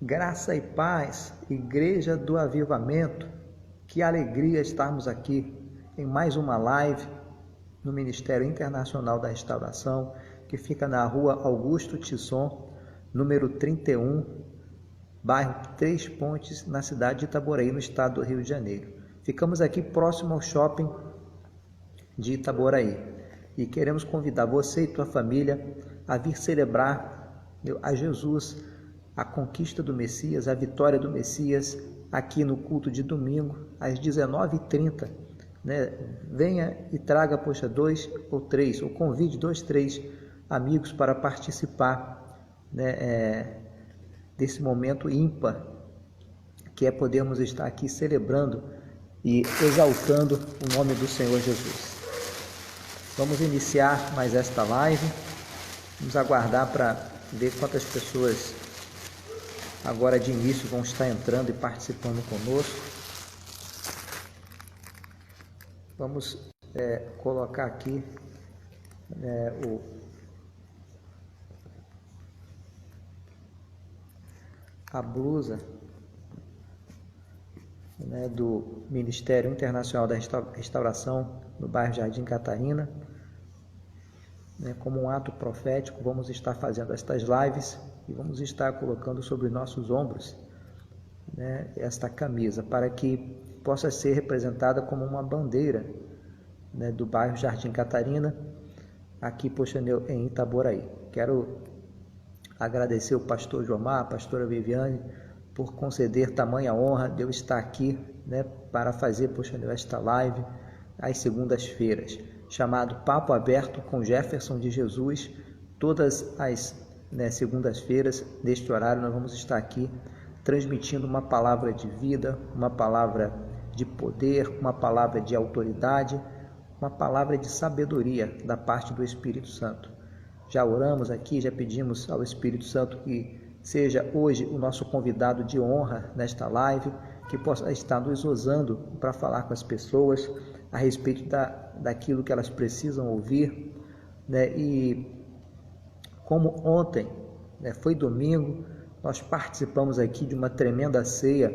Graça e paz, Igreja do Avivamento. Que alegria estarmos aqui em mais uma live no Ministério Internacional da Restauração, que fica na rua Augusto Tisson, número 31, bairro Três Pontes, na cidade de Itaboraí, no estado do Rio de Janeiro. Ficamos aqui próximo ao shopping de Itaboraí e queremos convidar você e tua família a vir celebrar a Jesus, a conquista do Messias, a vitória do Messias, aqui no culto de domingo, às 19h30. Venha e traga, dois ou três, ou convide 2, 3 amigos para participar desse momento ímpar, que é podermos estar aqui celebrando e exaltando o nome do Senhor Jesus. Vamos iniciar mais esta live, vamos aguardar para ver quantas pessoas agora de início vão estar entrando e participando conosco. Vamos colocar aqui a blusa do Ministério Internacional da Restauração no bairro Jardim Catarina. Como um ato profético, vamos estar fazendo estas lives e vamos estar colocando sobre nossos ombros esta camisa, para que possa ser representada como uma bandeira do bairro Jardim Catarina, aqui em Itaboraí. Quero agradecer o pastor Jomar, a pastora Viviane, por conceder tamanha honra de eu estar aqui para fazer esta live às segundas-feiras, chamado Papo Aberto com Jefferson de Jesus. Todas as segundas-feiras, neste horário, nós vamos estar aqui transmitindo uma palavra de vida, uma palavra de poder, uma palavra de autoridade, uma palavra de sabedoria da parte do Espírito Santo. Já oramos aqui, já pedimos ao Espírito Santo que seja hoje o nosso convidado de honra nesta live, que possa estar nos usando para falar com as pessoas a respeito daquilo que elas precisam ouvir, E como ontem foi domingo, nós participamos aqui de uma tremenda ceia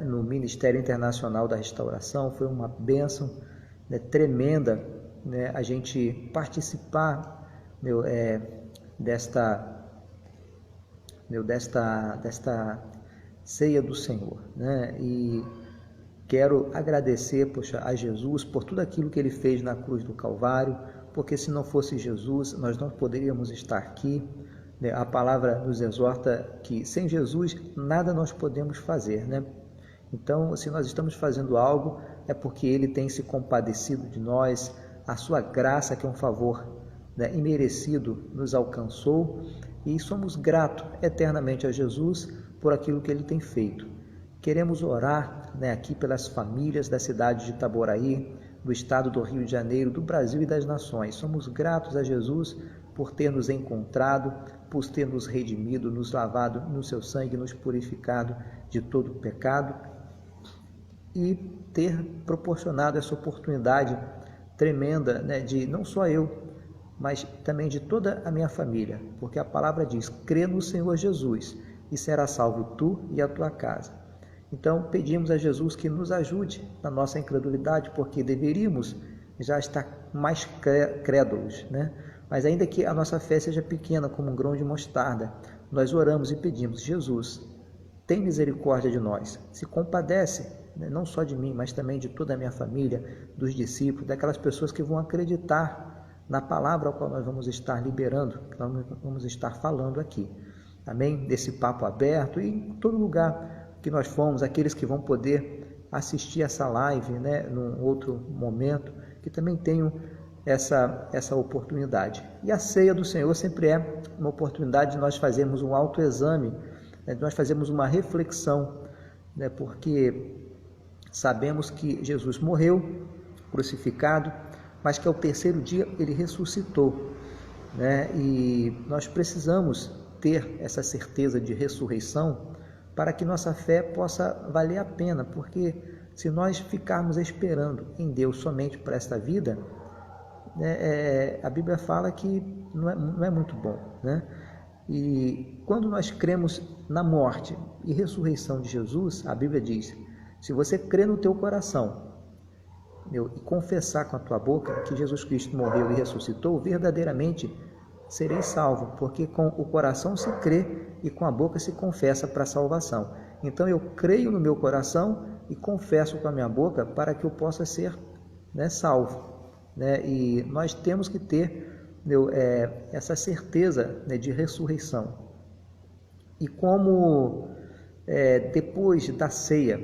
no Ministério Internacional da Restauração. Foi uma bênção tremenda a gente participar desta ceia do Senhor, E quero agradecer a Jesus por tudo aquilo que Ele fez na cruz do Calvário, porque se não fosse Jesus, nós não poderíamos estar aqui. A palavra nos exorta que sem Jesus nada nós podemos fazer, Então, se nós estamos fazendo algo, é porque Ele tem se compadecido de nós, a sua graça, que é um favor imerecido, nos alcançou, e somos gratos eternamente a Jesus por aquilo que Ele tem feito. Queremos orar aqui pelas famílias da cidade de Itaboraí, do estado do Rio de Janeiro, do Brasil e das nações. Somos gratos a Jesus por ter nos encontrado, por ter nos redimido, nos lavado no seu sangue, nos purificado de todo o pecado e ter proporcionado essa oportunidade tremenda de não só eu, mas também de toda a minha família, porque a palavra diz: crê no Senhor Jesus e será salvo tu e a tua casa. Então pedimos a Jesus que nos ajude na nossa incredulidade, porque deveríamos já estar mais crédulos, Mas ainda que a nossa fé seja pequena como um grão de mostarda, nós oramos e pedimos: Jesus, tem misericórdia de nós, se compadece, não só de mim, mas também de toda a minha família, dos discípulos, daquelas pessoas que vão acreditar na palavra ao qual nós vamos estar liberando, que nós vamos estar falando aqui. Amém? Desse papo aberto e em todo lugar que nós formos, aqueles que vão poder assistir essa live, num outro momento, que também tenham essa oportunidade. E a ceia do Senhor sempre é uma oportunidade de nós fazermos um autoexame, de nós fazermos uma reflexão, porque sabemos que Jesus morreu, crucificado, mas que ao terceiro dia Ele ressuscitou, E nós precisamos ter essa certeza de ressurreição para que nossa fé possa valer a pena, porque se nós ficarmos esperando em Deus somente para esta vida, a Bíblia fala que não é muito bom, E quando nós cremos na morte e ressurreição de Jesus, a Bíblia diz, se você crê no teu coração e confessar com a tua boca que Jesus Cristo morreu e ressuscitou, verdadeiramente serei salvo, porque com o coração se crê e com a boca se confessa para a salvação. Então eu creio no meu coração e confesso com a minha boca para que eu possa ser, salvo. E nós temos que ter essa certeza, de ressurreição. E como depois da ceia,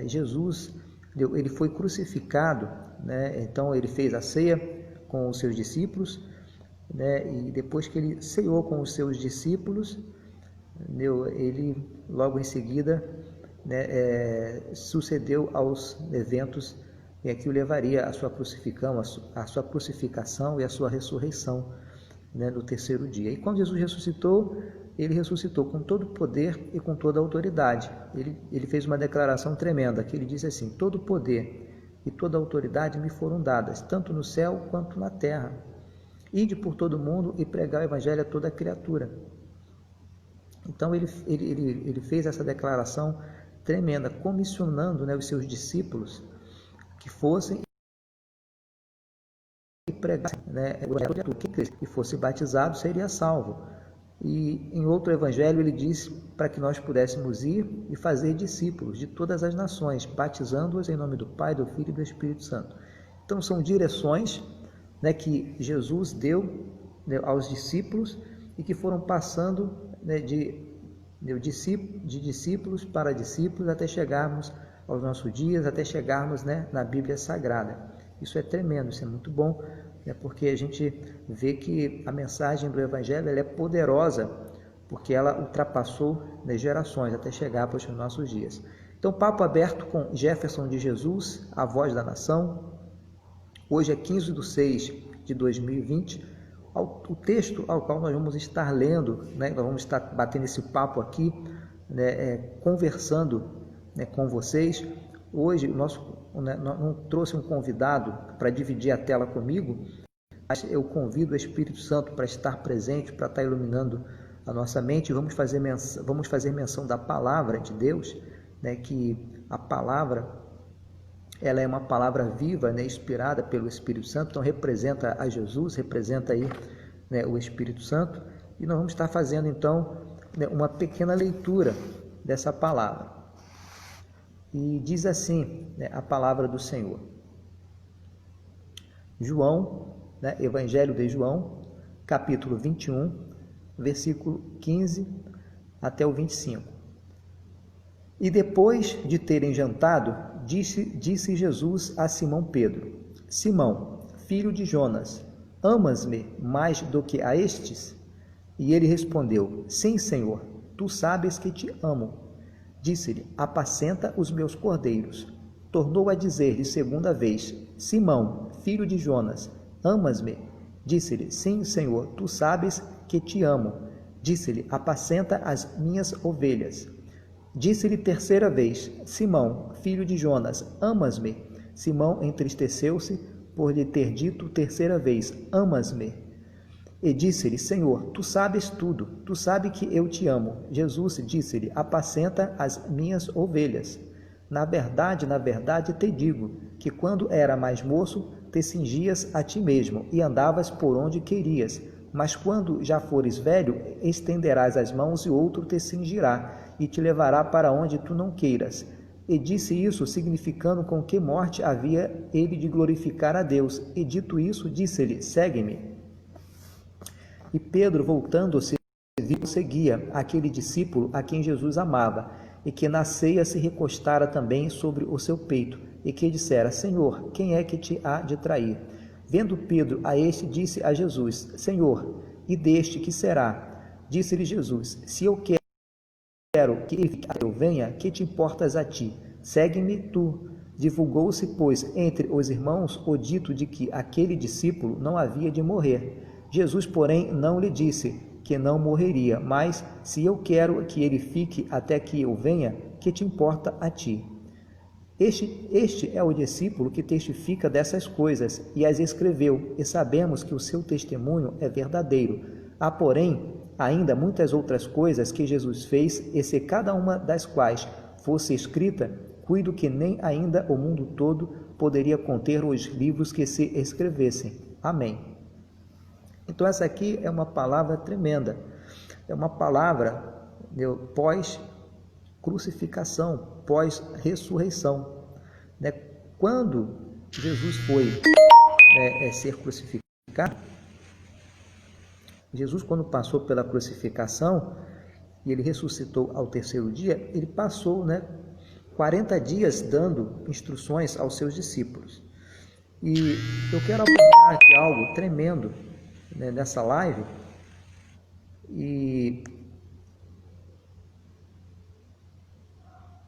Jesus ele foi crucificado, então ele fez a ceia com os seus discípulos, e depois que ele ceou com os seus discípulos, ele logo em seguida sucedeu aos eventos que o levaria à sua crucificação e à sua ressurreição, no terceiro dia. E quando Jesus ressuscitou, ele ressuscitou com todo o poder e com toda a autoridade. Ele fez uma declaração tremenda, que ele disse assim: todo o poder e toda a autoridade me foram dadas, tanto no céu quanto na terra. Ide por todo mundo e pregar o evangelho a toda criatura. Então ele fez essa declaração tremenda, comissionando os seus discípulos que fossem e pregassem, quem fosse batizado seria salvo. E em outro evangelho ele diz para que nós pudéssemos ir e fazer discípulos de todas as nações, batizando-os em nome do Pai, do Filho e do Espírito Santo. Então são direções que Jesus deu aos discípulos e que foram passando de discípulos para discípulos até chegarmos aos nossos dias, até chegarmos na Bíblia Sagrada. Isso é tremendo, isso é muito bom, porque a gente vê que a mensagem do Evangelho ela é poderosa, porque ela ultrapassou gerações até chegar para os nossos dias. Então, papo aberto com Jefferson de Jesus, a voz da nação. Hoje é 15/6/2020. O texto ao qual nós vamos estar lendo, nós vamos estar batendo esse papo aqui, conversando com vocês. Hoje não trouxe um convidado para dividir a tela comigo, mas eu convido o Espírito Santo para estar presente, para estar iluminando a nossa mente. Vamos fazer menção da palavra de Deus, que a palavra ela é uma palavra viva, inspirada pelo Espírito Santo, então representa a Jesus, representa aí o Espírito Santo, e nós vamos estar fazendo então uma pequena leitura dessa palavra. E diz assim a palavra do Senhor. João, Evangelho de João, capítulo 21, versículo 15 até o 25. E depois de terem jantado, disse Jesus a Simão Pedro: Simão, filho de Jonas, amas-me mais do que a estes? E ele respondeu: Sim, Senhor, tu sabes que te amo. Disse-lhe: apacenta os meus cordeiros. Tornou a dizer-lhe segunda vez: Simão, filho de Jonas, amas-me? Disse-lhe: Sim, Senhor, tu sabes que te amo. Disse-lhe: apacenta as minhas ovelhas. Disse-lhe terceira vez: Simão, filho de Jonas, amas-me? Simão entristeceu-se por lhe ter dito terceira vez: amas-me? E disse-lhe: Senhor, tu sabes tudo, tu sabes que eu te amo. Jesus disse-lhe: apacenta as minhas ovelhas. Na verdade, te digo, que quando era mais moço, te cingias a ti mesmo e andavas por onde querias. Mas quando já fores velho, estenderás as mãos e outro te cingirá e te levará para onde tu não queiras. E disse isso, significando com que morte havia ele de glorificar a Deus. E dito isso, disse-lhe: segue-me. E Pedro, voltando-se, seguia aquele discípulo a quem Jesus amava, e que na ceia se recostara também sobre o seu peito, e que dissera: Senhor, quem é que te há de trair? Vendo Pedro a este, disse a Jesus: Senhor, e deste que será? Disse-lhe Jesus: Se eu quero que eu venha, que te importas a ti? Segue-me tu. Divulgou-se, pois, entre os irmãos o dito de que aquele discípulo não havia de morrer. Jesus, porém, não lhe disse que não morreria, mas se eu quero que ele fique até que eu venha, que te importa a ti? Este é o discípulo que testifica dessas coisas e as escreveu, e sabemos que o seu testemunho é verdadeiro. Há, porém, ainda muitas outras coisas que Jesus fez, e se cada uma das quais fosse escrita, cuido que nem ainda o mundo todo poderia conter os livros que se escrevessem. Amém. Então essa aqui é uma palavra tremenda, é uma palavra pós-crucificação, pós-ressurreição. Quando Jesus foi ser crucificado, Jesus, quando passou pela crucificação e ele ressuscitou ao terceiro dia, ele passou 40 dias dando instruções aos seus discípulos. E eu quero abordar aqui algo tremendo nessa live, e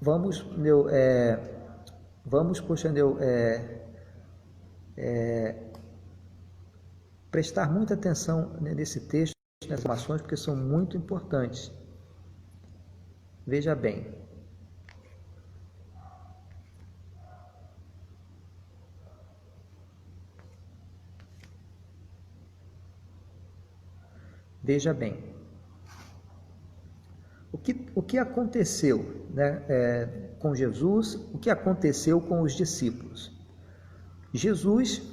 vamos prestar muita atenção nesse texto, nessas informações, porque são muito importantes. Veja bem. Veja bem. O que aconteceu com Jesus, o que aconteceu com os discípulos? Jesus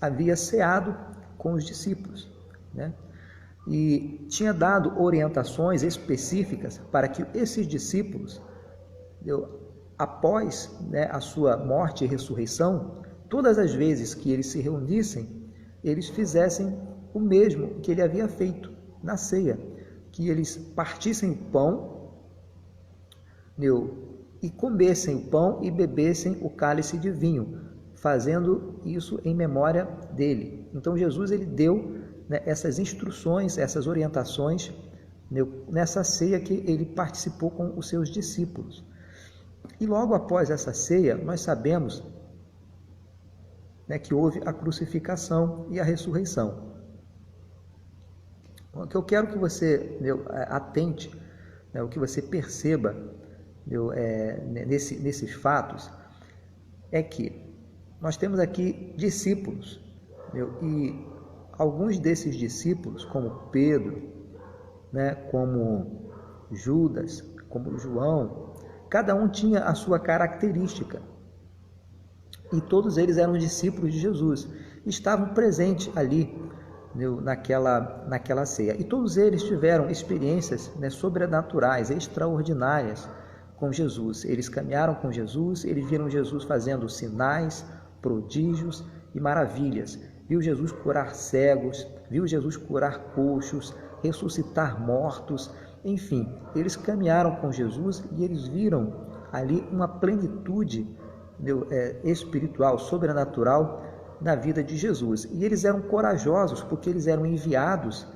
havia ceado com os discípulos, e tinha dado orientações específicas para que esses discípulos, após a sua morte e ressurreição, todas as vezes que eles se reunissem, eles fizessem o mesmo que ele havia feito na ceia, que eles partissem o pão e comessem o pão e bebessem o cálice de vinho, fazendo isso em memória dele. Então Jesus ele deu essas instruções, essas orientações nessa ceia que ele participou com os seus discípulos. E logo após essa ceia, nós sabemos que houve a crucificação e a ressurreição. O que eu quero que você atente, o que você perceba nesses fatos, é que nós temos aqui discípulos, e alguns desses discípulos, como Pedro, como Judas, como João, cada um tinha a sua característica, e todos eles eram discípulos de Jesus, estavam presentes ali naquela ceia, e todos eles tiveram experiências sobrenaturais, extraordinárias com Jesus. Eles caminharam com Jesus, eles viram Jesus fazendo sinais, prodígios e maravilhas, viu Jesus curar cegos, viu Jesus curar coxos, ressuscitar mortos, enfim, eles caminharam com Jesus e eles viram ali uma plenitude espiritual, sobrenatural na vida de Jesus. E eles eram corajosos porque eles eram enviados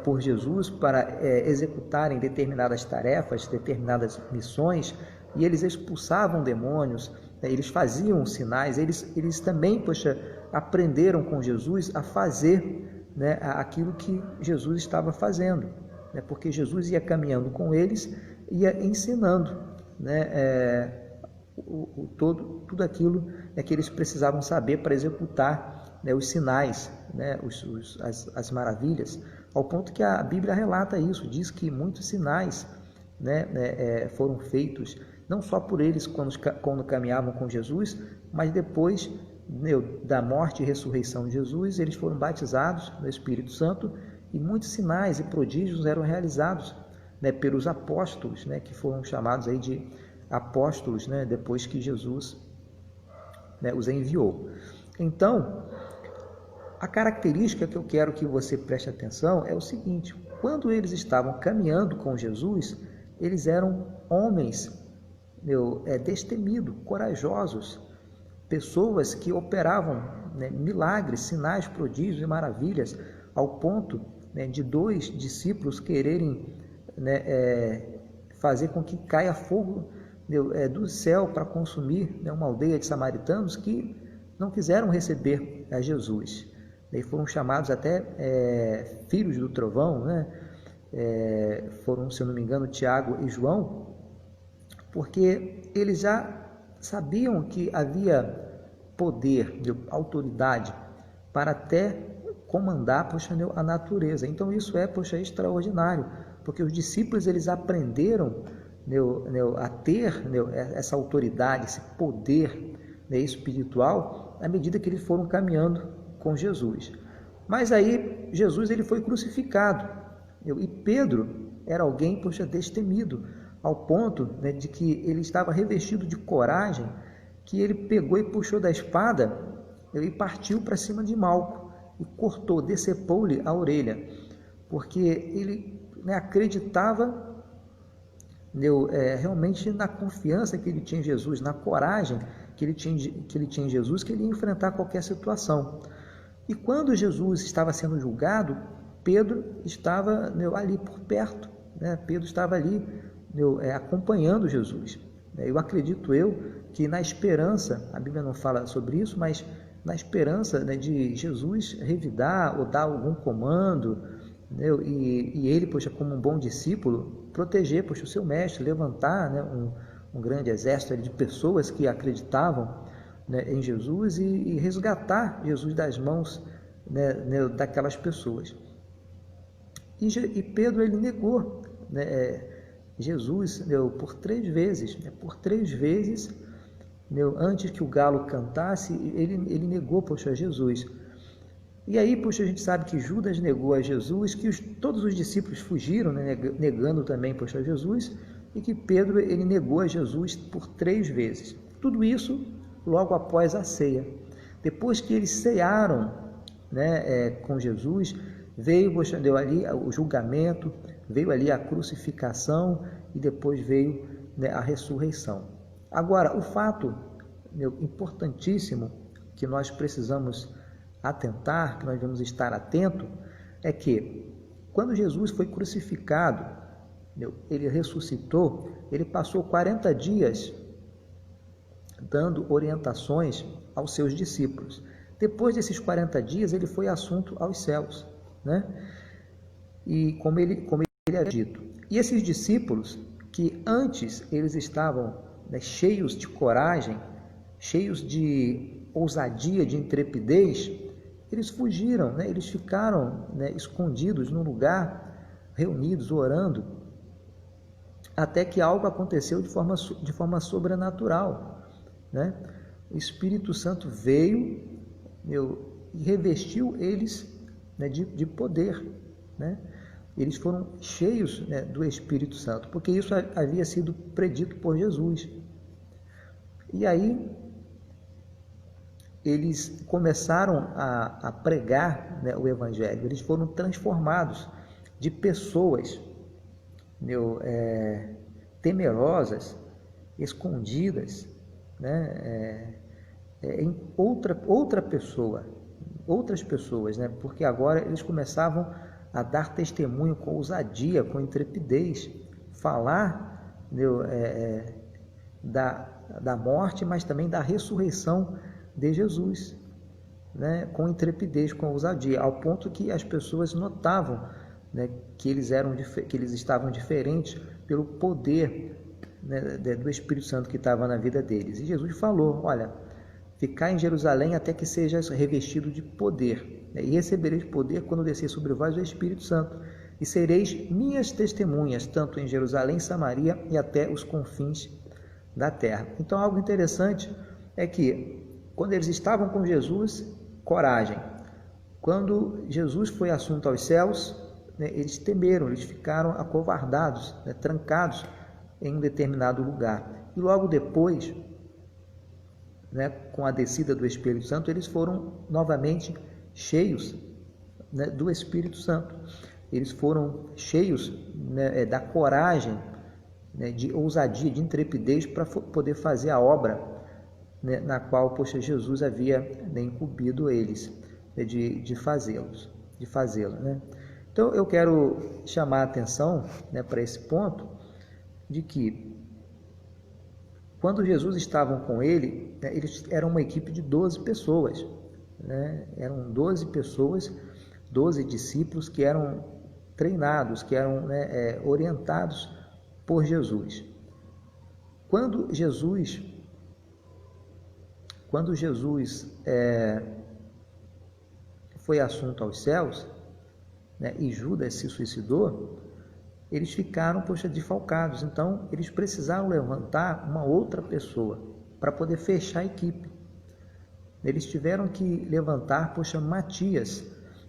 por Jesus para executarem determinadas tarefas, determinadas missões, e eles expulsavam demônios, eles faziam sinais, eles também, aprenderam com Jesus a fazer aquilo que Jesus estava fazendo, porque Jesus ia caminhando com eles, ia ensinando tudo aquilo que eles precisavam saber para executar os sinais, as maravilhas, ao ponto que a Bíblia relata isso, diz que muitos sinais foram feitos, não só por eles quando caminhavam com Jesus, mas depois da morte e ressurreição de Jesus, eles foram batizados no Espírito Santo, e muitos sinais e prodígios eram realizados pelos apóstolos, que foram chamados aí de apóstolos, depois que Jesus os enviou. Então, a característica que eu quero que você preste atenção é o seguinte: quando eles estavam caminhando com Jesus, eles eram homens destemidos, corajosos, pessoas que operavam milagres, sinais, prodígios e maravilhas, ao ponto de dois discípulos quererem fazer com que caia fogo do céu para consumir uma aldeia de samaritanos que não quiseram receber a Jesus. Daí foram chamados até filhos do trovão, foram, se eu não me engano, Tiago e João, porque eles já sabiam que havia poder, autoridade, para até comandar, a natureza. Então isso é, extraordinário, porque os discípulos eles aprenderam a ter essa autoridade, esse poder espiritual, à medida que eles foram caminhando com Jesus. Mas aí Jesus ele foi crucificado, e Pedro era alguém, destemido, ao ponto de que ele estava revestido de coragem, que ele pegou e puxou da espada e partiu para cima de Malco e cortou, decepou-lhe a orelha, porque ele acreditava realmente na confiança que ele tinha em Jesus, na coragem que ele tinha em Jesus, que ele ia enfrentar qualquer situação. E quando Jesus estava sendo julgado, Pedro estava ali por perto, Pedro estava ali acompanhando Jesus. Eu acredito que na esperança, a Bíblia não fala sobre isso, mas na esperança de Jesus revidar ou dar algum comando, e ele, como um bom discípulo, proteger o seu mestre, levantar um grande exército de pessoas que acreditavam em Jesus e resgatar Jesus das mãos daquelas pessoas. E Pedro ele negou Jesus por 3 vezes, antes que o galo cantasse, ele negou Jesus. E aí, a gente sabe que Judas negou a Jesus, que todos os discípulos fugiram, negando também a Jesus, e que Pedro ele negou a Jesus por 3 vezes. Tudo isso logo após a ceia. Depois que eles cearam com Jesus, veio ali o julgamento, veio ali a crucificação e depois veio a ressurreição. Agora, o fato importantíssimo que nós precisamos atentar, que nós devemos estar atento, é que quando Jesus foi crucificado, ele ressuscitou, ele passou 40 dias dando orientações aos seus discípulos. Depois desses 40 dias, ele foi assunto aos céus, E como ele havia dito. E esses discípulos, que antes eles estavam cheios de coragem, cheios de ousadia, de intrepidez, eles fugiram, eles ficaram escondidos num lugar, reunidos, orando, até que algo aconteceu de forma sobrenatural. O Espírito Santo veio e revestiu eles de poder. Eles foram cheios do Espírito Santo, porque isso havia sido predito por Jesus. E aí eles começaram a pregar o Evangelho, eles foram transformados de pessoas temerosas, escondidas, em outra pessoa, outras pessoas, porque agora eles começavam a dar testemunho com ousadia, com intrepidez, falar da morte, mas também da ressurreição de Jesus, com intrepidez, com ousadia, ao ponto que as pessoas notavam que eles estavam diferentes pelo poder do Espírito Santo que estava na vida deles. E Jesus falou: olha, ficai em Jerusalém até que sejas revestido de poder, e recebereis poder quando descer sobre vós o Espírito Santo, e sereis minhas testemunhas, tanto em Jerusalém, Samaria e até os confins da terra. Então, algo interessante é que, quando eles estavam com Jesus, coragem. Quando Jesus foi assunto aos céus, eles temeram, eles ficaram acovardados, trancados em um determinado lugar. E logo depois, com a descida do Espírito Santo, eles foram novamente cheios do Espírito Santo. Eles foram cheios da coragem, de ousadia, de intrepidez para poder fazer a obra na qual Jesus havia incumbido eles de fazê-la. Então eu quero chamar a atenção para esse ponto de que quando Jesus estava com ele, eles eram uma equipe de 12 pessoas, eram 12 pessoas, 12 discípulos que eram treinados, que eram orientados por Jesus. Quando Jesus foi assunto aos céus, né, e Judas se suicidou, eles ficaram, desfalcados. Então, eles precisaram levantar uma outra pessoa para poder fechar a equipe. Eles tiveram que levantar, Matias.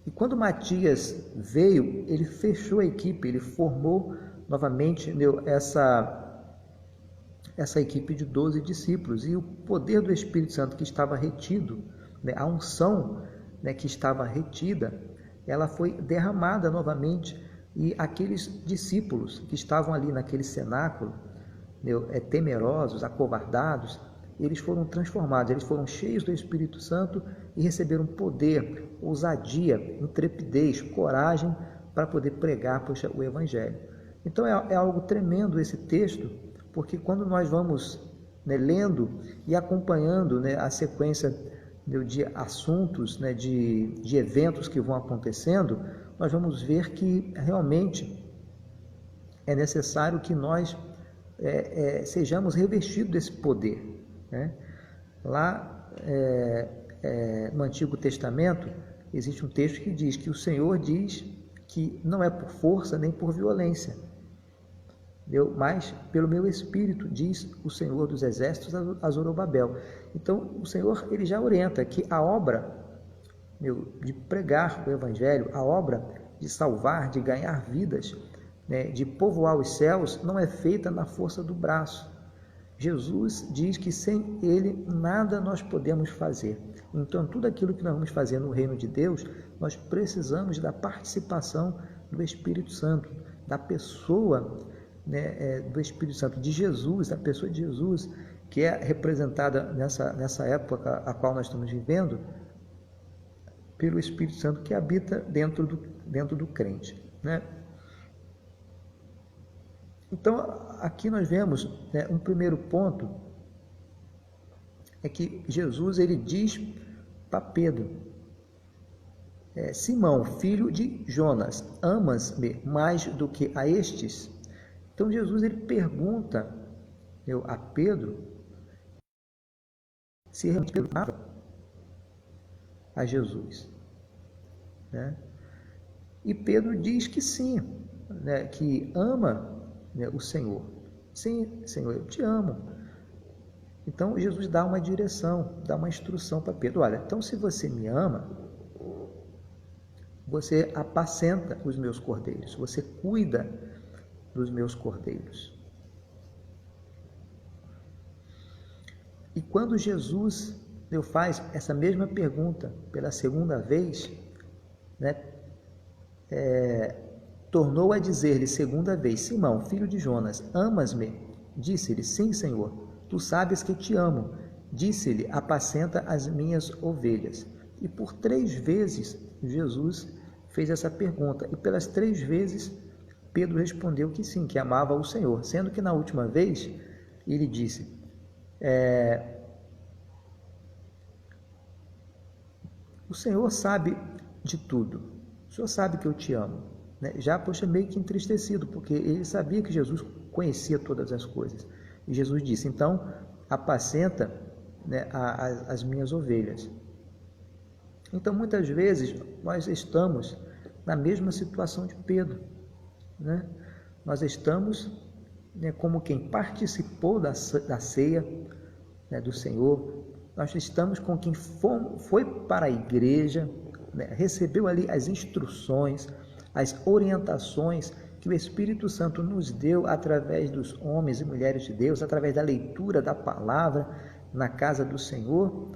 E quando Matias veio, ele fechou a equipe, ele formou novamente essa equipe de 12 discípulos. E o poder do Espírito Santo que estava retido, né, a unção, né, que estava retida, ela foi derramada novamente. E aqueles discípulos que estavam ali naquele cenáculo, temerosos, acovardados, eles foram transformados, eles foram cheios do Espírito Santo e receberam poder, ousadia, intrepidez, coragem para poder pregar, o Evangelho. Então é algo tremendo esse texto, porque quando nós vamos, né, lendo e acompanhando, né, a sequência de assuntos, né, de eventos que vão acontecendo, nós vamos ver que realmente é necessário que nós sejamos revestidos desse poder, né? Lá no Antigo Testamento existe um texto que diz que o Senhor diz que não é por força nem por violência, mas pelo meu Espírito, diz o Senhor dos Exércitos a Zorobabel. Então o Senhor, ele já orienta que a obra de pregar o Evangelho, a obra de salvar, de ganhar vidas, né, de povoar os céus, não é feita na força do braço. Jesus diz que sem Ele nada nós podemos fazer. Então, tudo aquilo que nós vamos fazer no reino de Deus, nós precisamos da participação do Espírito Santo, da pessoa, né, do Espírito Santo, de Jesus, da pessoa de Jesus, que é representada nessa época a qual nós estamos vivendo, pelo Espírito Santo que habita dentro do crente, né? Então, aqui nós vemos, né, um primeiro ponto, é que Jesus, ele diz para Pedro, Simão, filho de Jonas, amas-me mais do que a estes? Então, Jesus, ele pergunta a Pedro se realmente Pedro amava a Jesus, né? E Pedro diz que sim, né, que ama, né, o Senhor. Sim, Senhor, eu te amo. Então Jesus dá uma direção, dá uma instrução para Pedro. Olha, então se você me ama, você apacenta os meus cordeiros, você cuida dos meus cordeiros. E quando Jesus faz essa mesma pergunta pela segunda vez, né, tornou a dizer-lhe segunda vez, Simão, filho de Jonas, amas-me? Disse-lhe, sim, Senhor, tu sabes que te amo. Disse-lhe, apacenta as minhas ovelhas. E por 3 vezes Jesus fez essa pergunta, e pelas 3 vezes Pedro respondeu que sim, que amava o Senhor, sendo que na última vez ele disse, o Senhor sabe de tudo, o Senhor sabe que eu te amo, né? Já, meio que entristecido, porque ele sabia que Jesus conhecia todas as coisas. E Jesus disse, então, apacenta, né, as minhas ovelhas. Então, muitas vezes, nós estamos na mesma situação de Pedro, né? Nós estamos, né, como quem participou da ceia, né, do Senhor. Nós estamos com quem foi para a igreja, né, recebeu ali as instruções, as orientações que o Espírito Santo nos deu através dos homens e mulheres de Deus, através da leitura da palavra na casa do Senhor.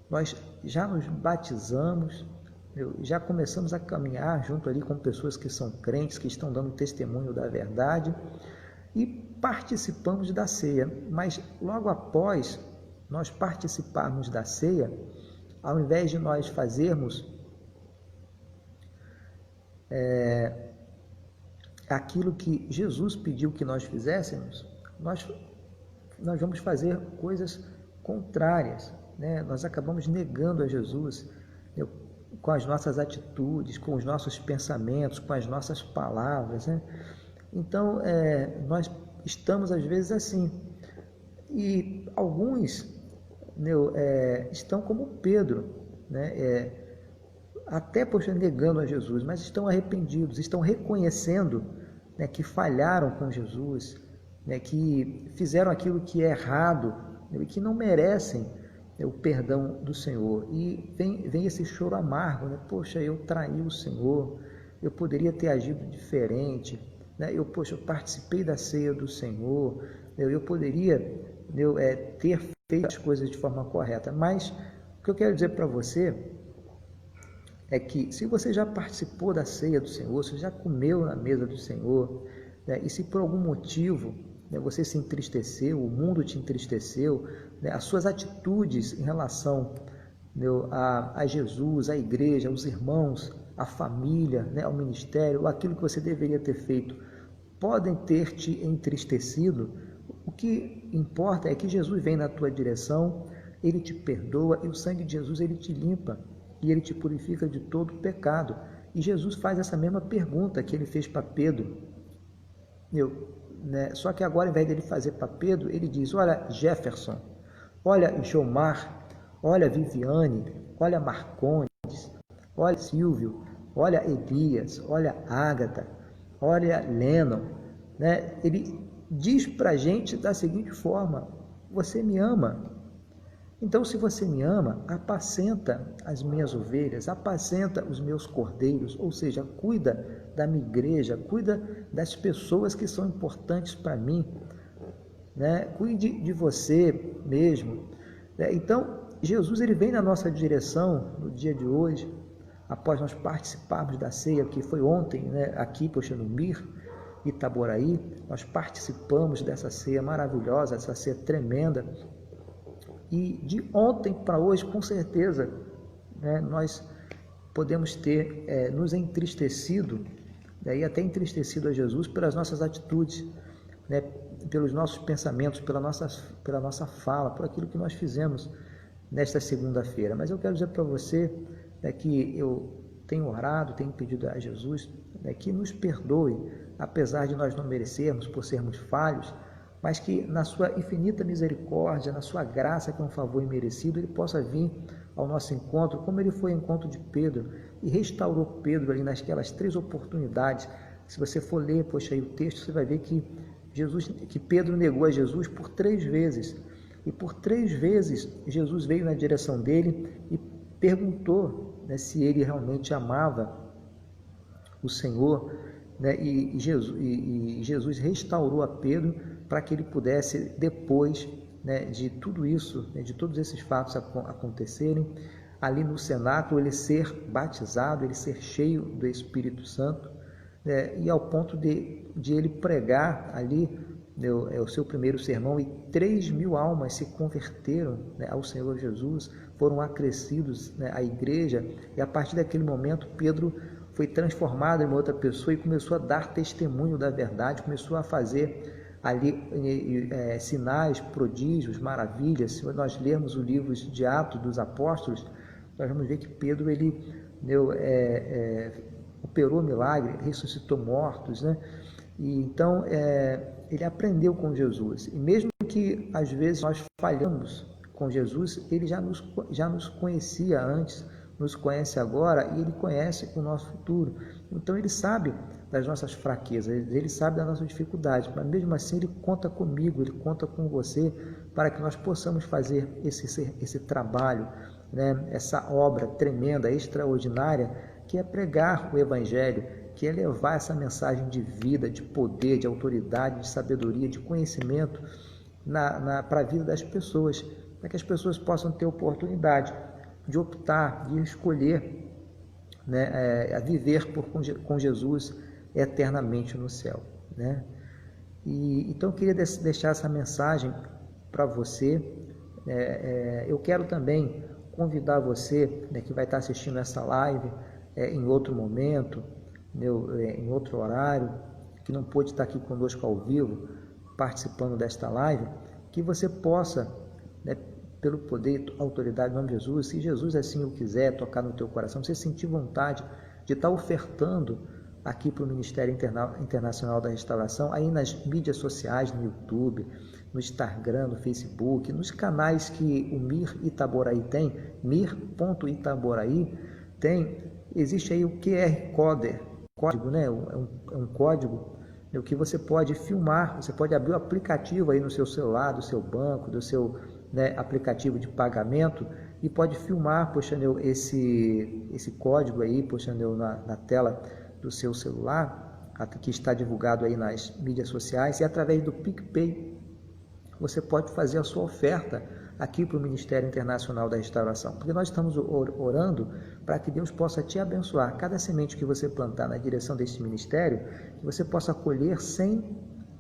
Nós já nos batizamos, já começamos a caminhar junto ali com pessoas que são crentes, que estão dando testemunho da verdade, e participamos da ceia. Mas logo após nós participarmos da ceia, ao invés de nós fazermos aquilo que Jesus pediu que nós fizéssemos, nós vamos fazer coisas contrárias, né? Nós acabamos negando a Jesus, né, com as nossas atitudes, com os nossos pensamentos, com as nossas palavras, né? Então, nós estamos às vezes assim, e alguns, né, estão como Pedro, né? até negando a Jesus, mas estão arrependidos, estão reconhecendo, né, que falharam com Jesus, né, que fizeram aquilo que é errado, né, e que não merecem, né, o perdão do Senhor. E vem esse choro amargo, né? Poxa, eu traí o Senhor, eu poderia ter agido diferente, né? Eu participei da ceia do Senhor, eu poderia ter feito as coisas de forma correta. Mas o que eu quero dizer para você é que se você já participou da ceia do Senhor, se já comeu na mesa do Senhor, né, e se por algum motivo, né, você se entristeceu, o mundo te entristeceu, né, as suas atitudes em relação, né, a Jesus, à igreja, aos irmãos, à família, né, ao ministério, aquilo que você deveria ter feito, podem ter te entristecido. O que importa é que Jesus vem na tua direção, ele te perdoa e o sangue de Jesus ele te limpa e ele te purifica de todo pecado. E Jesus faz essa mesma pergunta que ele fez para Pedro. Só que agora, ao invés dele fazer para Pedro, ele diz: olha Jefferson, olha Jomar, olha Viviane, olha Marcondes, olha Silvio, olha Elias, olha Ágata, olha Lennon. Né? Ele diz para a gente da seguinte forma: você me ama. Então, se você me ama, apacenta as minhas ovelhas, apacenta os meus cordeiros, ou seja, cuida da minha igreja, cuida das pessoas que são importantes para mim, né? Cuide de você mesmo. Então, Jesus ele vem na nossa direção no dia de hoje, após nós participarmos da ceia, que foi ontem, né? Aqui, no Mir, Itaboraí, nós participamos dessa ceia maravilhosa, essa ceia tremenda. E de ontem para hoje, com certeza, né, nós podemos ter nos entristecido, e até entristecido a Jesus pelas nossas atitudes, né, pelos nossos pensamentos, pela nossa fala, por aquilo que nós fizemos nesta segunda-feira. Mas eu quero dizer para você, né, que eu tenho orado, tenho pedido a Jesus, né, que nos perdoe, apesar de nós não merecermos, por sermos falhos, mas que na sua infinita misericórdia, na sua graça, que é um favor imerecido, ele possa vir ao nosso encontro, como ele foi ao encontro de Pedro, e restaurou Pedro ali naquelas 3 oportunidades. Se você for ler, aí o texto, você vai ver que Pedro negou a Jesus por 3 vezes, e por 3 vezes Jesus veio na direção dele e perguntou, né, se ele realmente amava o Senhor, né, e Jesus restaurou a Pedro para que ele pudesse, depois, né, de tudo isso, né, de todos esses fatos acontecerem, ali no cenáculo, ele ser batizado, ele ser cheio do Espírito Santo, né, e ao ponto de ele pregar ali, né, o seu primeiro sermão, e 3.000 almas se converteram, né, ao Senhor Jesus, foram acrescidos, né, à igreja, e a partir daquele momento Pedro foi transformado em uma outra pessoa e começou a dar testemunho da verdade, começou a fazer ali sinais, prodígios, maravilhas. Se nós lermos o livro de Atos dos Apóstolos, nós vamos ver que Pedro ele operou milagre, ressuscitou mortos, né? E então ele aprendeu com Jesus. E mesmo que às vezes nós falhamos com Jesus, ele já nos conhecia antes, nos conhece agora e ele conhece o nosso futuro. Então ele sabe das nossas fraquezas, ele sabe da nossa dificuldade, mas mesmo assim ele conta comigo, ele conta com você para que nós possamos fazer esse trabalho, né? Essa obra tremenda, extraordinária, que é pregar o Evangelho, que é levar essa mensagem de vida, de poder, de autoridade, de sabedoria, de conhecimento para a vida das pessoas, para que as pessoas possam ter oportunidade de optar, de escolher, né, a viver com Jesus eternamente no céu, né? Então eu queria deixar essa mensagem para você. Eu quero também convidar você, né, que vai estar assistindo essa live em outro momento, em outro horário, que não pôde estar aqui conosco ao vivo, participando desta live, que você possa, né, pelo poder e autoridade do nome de Jesus, se Jesus assim o quiser, tocar no teu coração, você sentir vontade de estar ofertando aqui para o Ministério Internacional da Restauração, aí nas mídias sociais, no YouTube, no Instagram, no Facebook, nos canais que o Mir Itaboraí tem, mir.itaboraí, tem existe aí o QR código, né? É um código, né, que você pode filmar, você pode abrir o aplicativo aí no seu celular, do seu banco, do seu, né, aplicativo de pagamento, e pode filmar, poxa, esse código aí, poxa, na tela do seu celular, que está divulgado aí nas mídias sociais, e através do PicPay você pode fazer a sua oferta aqui para o Ministério Internacional da Restauração, porque nós estamos orando para que Deus possa te abençoar. Cada semente que você plantar na direção deste ministério, que você possa colher 100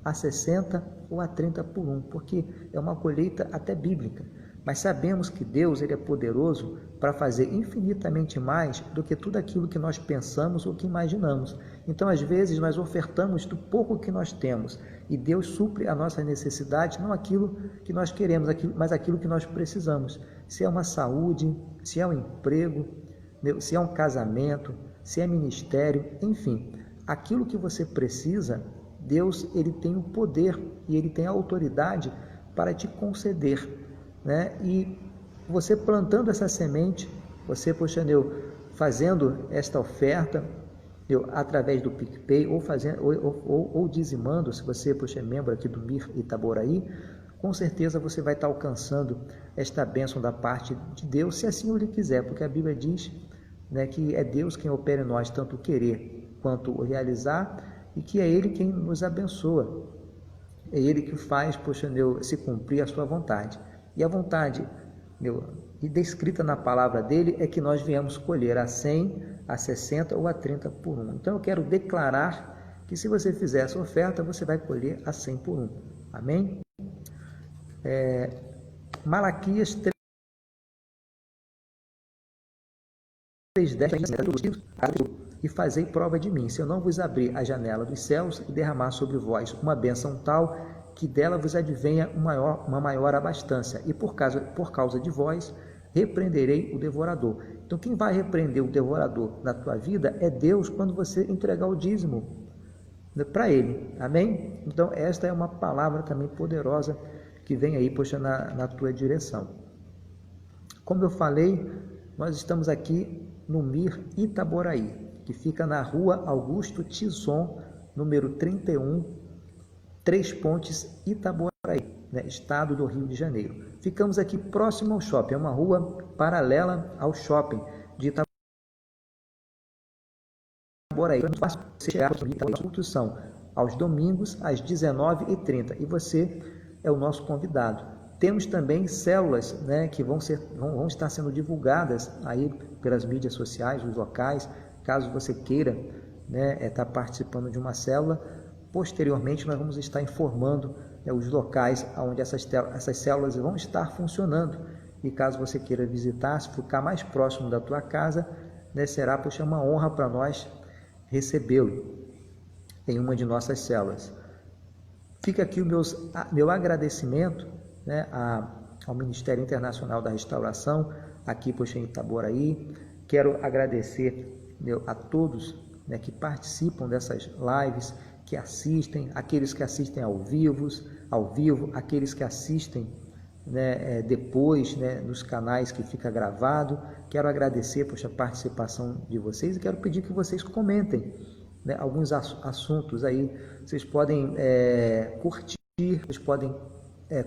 a 60 ou a 30 por um, porque é uma colheita até bíblica. Mas sabemos que Deus, ele é poderoso para fazer infinitamente mais do que tudo aquilo que nós pensamos ou que imaginamos. Então, às vezes, nós ofertamos do pouco que nós temos e Deus supre a nossa necessidade, não aquilo que nós queremos, mas aquilo que nós precisamos. Se é uma saúde, se é um emprego, se é um casamento, se é ministério, enfim, aquilo que você precisa, Deus, ele tem o poder e ele tem a autoridade para te conceder, né? E você plantando essa semente, você, poxa, fazendo esta oferta, através do PicPay, ou dizimando, se você, poxa, é membro aqui do MIR Itaboraí, com certeza você vai estar alcançando esta bênção da parte de Deus, se assim Ele quiser, porque a Bíblia diz, né, que é Deus quem opera em nós tanto o querer quanto o realizar, e que é Ele quem nos abençoa, é Ele que faz, poxa, se cumprir a sua vontade. E a vontade, e descrita na palavra dele, é que nós viemos colher a 100, a 60 ou a 30 por um. Então eu quero declarar que se você fizer essa oferta, você vai colher a 100 por um. Amém? Malaquias 3:10, e fazei prova de mim, se eu não vos abrir a janela dos céus e derramar sobre vós uma bênção tal, que dela vos advenha uma maior abastança, e por causa de vós repreenderei o devorador. Então quem vai repreender o devorador na tua vida é Deus, quando você entregar o dízimo para Ele. Amém? Então esta é uma palavra também poderosa que vem aí, poxa, na tua direção. Como eu falei, nós estamos aqui no MIR Itaboraí, que fica na rua Augusto Tison, número 31, Três Pontes, Itaboraí, né, estado do Rio de Janeiro. Ficamos aqui próximo ao shopping, é uma rua paralela ao shopping de Itaboraí. Você chegar a construção aos domingos às 19h30 e você é o nosso convidado. Temos também células, né, que vão estar sendo divulgadas aí pelas mídias sociais, os locais, caso você queira, né, estar participando de uma célula. Posteriormente nós vamos estar informando, né, os locais onde essas células vão estar funcionando, e caso você queira visitar, se ficar mais próximo da tua casa, né, será, poxa, uma honra para nós recebê-lo em uma de nossas células. Fica aqui o meu agradecimento, né, ao Ministério Internacional da Restauração, aqui, poxa, em Itaboraí. Quero agradecer, a todos, né, que participam dessas lives, que assistem, aqueles que assistem ao vivo, aqueles que assistem, né, depois, né, nos canais que fica gravado. Quero agradecer, poxa, a participação de vocês, e quero pedir que vocês comentem, né, alguns assuntos aí. Vocês podem curtir, vocês podem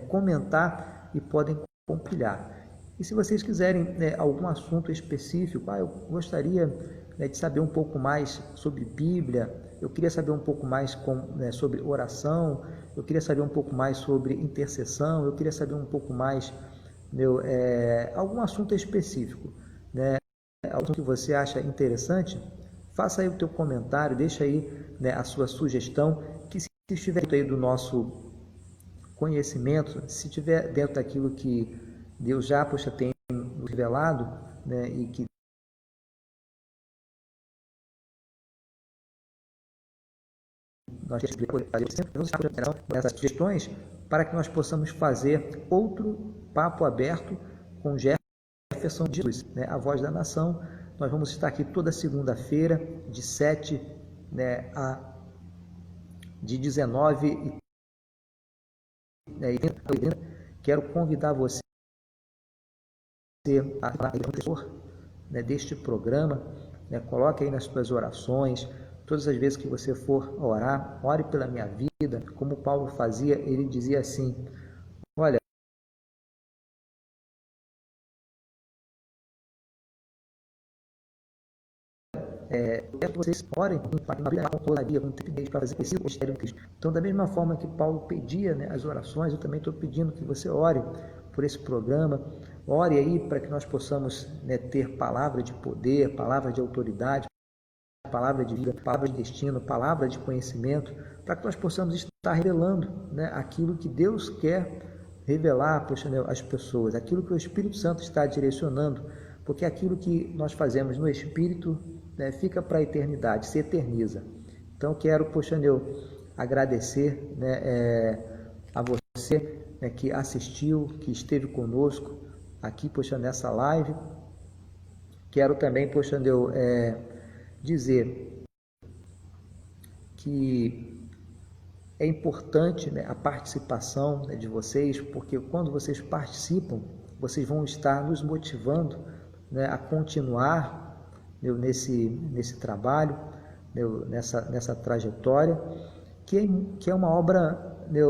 comentar e podem compartilhar. E se vocês quiserem, né, algum assunto específico, eu gostaria, né, de saber um pouco mais sobre Bíblia, eu queria saber um pouco mais sobre oração, eu queria saber um pouco mais sobre intercessão, eu queria saber um pouco mais, algum assunto específico, né, algo que você acha interessante, faça aí o teu comentário, deixa aí, né, a sua sugestão, que se estiver dentro aí do nosso conhecimento, se estiver dentro daquilo que Deus já, poxa, tem nos revelado, né, e que nós temos essas sugestões para que nós possamos fazer outro papo aberto com Jefferson Jesus, né, a voz da nação. Nós vamos estar aqui toda segunda-feira, de 7, né, de 19 quero convidar você a ser professor, né, deste programa, né? Coloque aí nas suas orações, todas as vezes que você for orar, ore pela minha vida, como Paulo fazia, ele dizia assim, olha, eu quero que vocês orem com ousadia, com trepidez para fazer crescer o mistério em Cristo. Então, da mesma forma que Paulo pedia, né, as orações, eu também estou pedindo que você ore por esse programa, ore aí para que nós possamos, né, ter palavra de poder, palavra de autoridade, palavra de vida, palavra de destino, palavra de conhecimento, para que nós possamos estar revelando, né, aquilo que Deus quer revelar, poxa, né, às pessoas, aquilo que o Espírito Santo está direcionando, porque aquilo que nós fazemos no Espírito, né, fica para a eternidade, se eterniza. Então, quero, poxa, eu agradecer, né, a você, né, que assistiu, que esteve conosco aqui, poxa, nessa live. Quero também, poxa, eu dizer que é importante, né, a participação, né, de vocês, porque quando vocês participam, vocês vão estar nos motivando, né, a continuar, né, nesse trabalho, né, nessa trajetória, que é uma obra, né,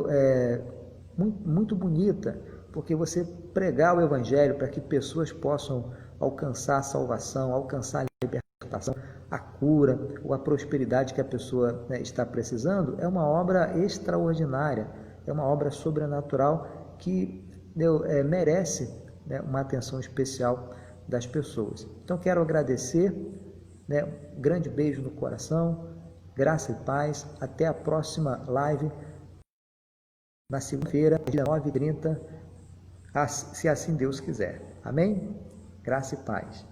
muito bonita, porque você pregar o Evangelho para que pessoas possam alcançar a salvação, alcançar a libertação, a cura ou a prosperidade que a pessoa, né, está precisando, é uma obra extraordinária, é uma obra sobrenatural que, né, merece, né, uma atenção especial das pessoas. Então, quero agradecer, né, um grande beijo no coração, graça e paz, até a próxima live, na segunda-feira, às 19h30, se assim Deus quiser. Amém? Graça e paz.